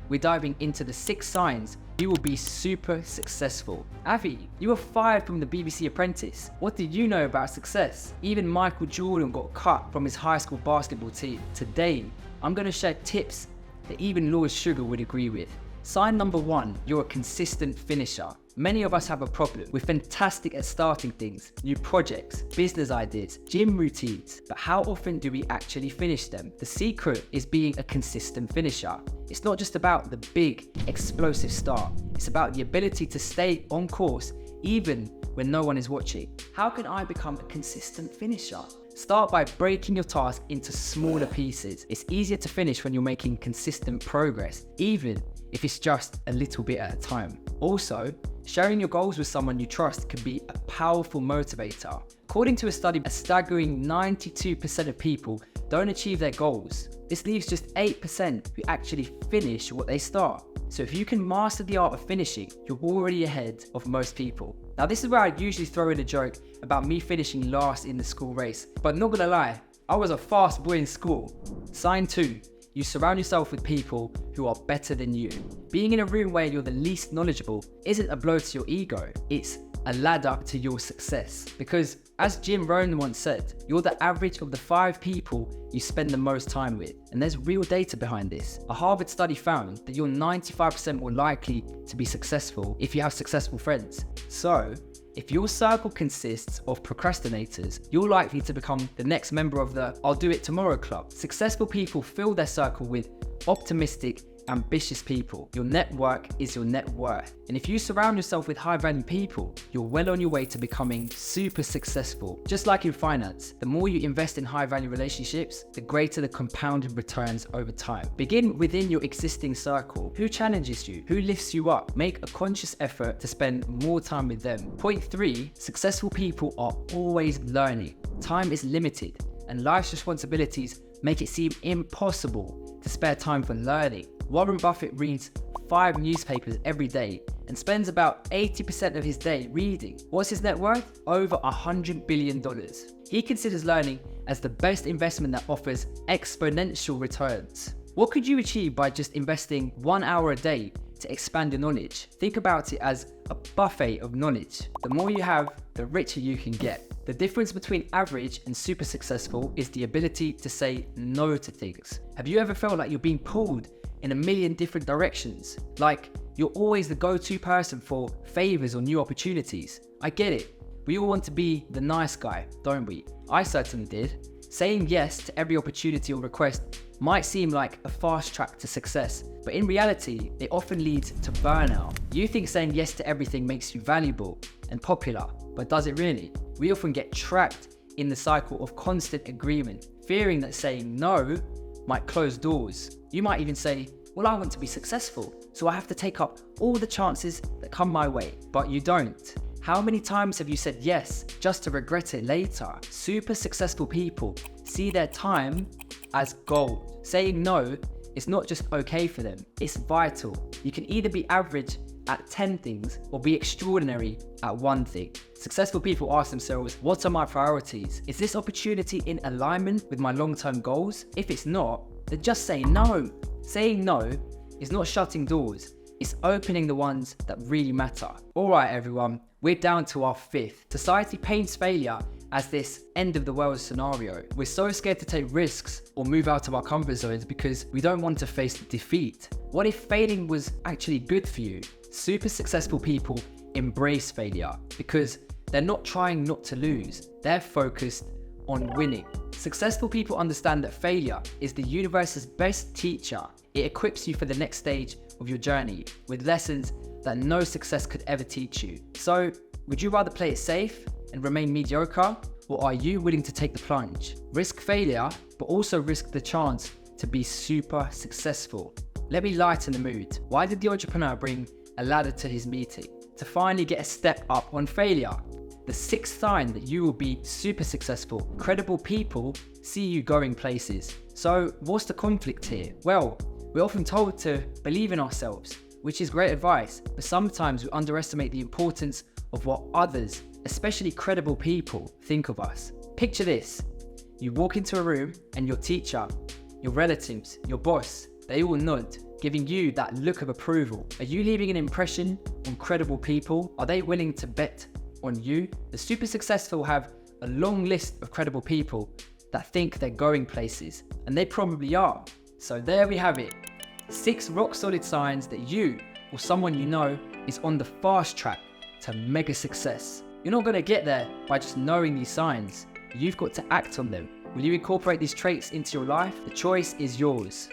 we're diving into the 6 signs you will be super successful. Avi, you were fired from the BBC Apprentice. What did you know about success? Even Michael Jordan got cut from his high school basketball team. Today, I'm going to share tips that even Lord Sugar would agree with. Sign number 1, you're a consistent finisher. Many of us have a problem. We're fantastic at starting things, new projects, business ideas, gym routines, but how often do we actually finish them? The secret is being a consistent finisher. It's not just about the big, explosive start. It's about the ability to stay on course even when no one is watching. How can I become a consistent finisher? Start by breaking your task into smaller pieces. It's easier to finish when you're making consistent progress, even if it's just a little bit at a time. Also, sharing your goals with someone you trust can be a powerful motivator. According to a study, a staggering 92% of people don't achieve their goals. This leaves just 8% who actually finish what they start. So if you can master the art of finishing, you're already ahead of most people. Now this is where I usually throw in a joke about me finishing last in the school race, but not gonna lie, I was a fast boy in school. Sign 2. You surround yourself with people who are better than you. Being in a room where you're the least knowledgeable isn't a blow to your ego, it's a ladder to your success. Because as Jim Rohn once said, you're the average of the 5 people you spend the most time with. And there's real data behind this. A Harvard study found that you're 95% more likely to be successful if you have successful friends. So, if your circle consists of procrastinators, you're likely to become the next member of the I'll do it tomorrow club. Successful people fill their circle with optimistic, ambitious people. Your network is your net worth. And if you surround yourself with high-value people, you're well on your way to becoming super successful. Just like in finance, the more you invest in high-value relationships, the greater the compounded returns over time. Begin within your existing circle. Who challenges you? Who lifts you up? Make a conscious effort to spend more time with them. Point 3, successful people are always learning. Time is limited, and life's responsibilities make it seem impossible to spare time for learning. Warren Buffett reads 5 newspapers every day and spends about 80% of his day reading. What's his net worth? Over $100 billion. He considers learning as the best investment that offers exponential returns. What could you achieve by just investing 1 hour a day to expand your knowledge? Think about it as a buffet of knowledge. The more you have, the richer you can get. The difference between average and super successful is the ability to say no to things. Have you ever felt like you're being pulled in a million different directions? Like you're always the go-to person for favors or new opportunities? I get it. We all want to be the nice guy, don't we? I certainly did. Saying yes to every opportunity or request might seem like a fast track to success, but in reality, it often leads to burnout. You think saying yes to everything makes you valuable and popular, but does it really? We often get trapped in the cycle of constant agreement, fearing that saying no might close doors. You might even say, well, I want to be successful, so I have to take up all the chances that come my way, but you don't. How many times have you said yes just to regret it later? Super successful people see their time as gold. Saying no is not just okay for them, it's vital. You can either be average at 10 things or be extraordinary at 1 thing. Successful people ask themselves, what are my priorities? Is this opportunity in alignment with my long-term goals? If it's not, then just say no. Saying no is not shutting doors, it's opening the ones that really matter. All right, everyone, we're down to our 5th. Society paints failure as this end of the world scenario. We're so scared to take risks or move out of our comfort zones because we don't want to face defeat. What if failing was actually good for you? Super successful people embrace failure because they're not trying not to lose. They're focused on winning. Successful people understand that failure is the universe's best teacher. It equips you for the next stage of your journey with lessons that no success could ever teach you. So, would you rather play it safe and remain mediocre, or are you willing to take the plunge? Risk failure, but also risk the chance to be super successful. Let me lighten the mood. Why did the entrepreneur bring a ladder to his meeting? To finally get a step up on failure. The 6th sign that you will be super successful. Credible people see you going places. So what's the conflict here? Well, we're often told to believe in ourselves, which is great advice, but sometimes we underestimate the importance of what others, especially credible people, think of us. Picture this. You walk into a room and your teacher, your relatives, your boss, they all nod. giving you that look of approval? Are you leaving an impression on credible people? Are they willing to bet on you? The super successful have a long list of credible people that think they're going places, and they probably are. So there we have it. 6 rock solid signs that you or someone you know is on the fast track to mega success. You're not going to get there by just knowing these signs. You've got to act on them. Will you incorporate these traits into your life? The choice is yours.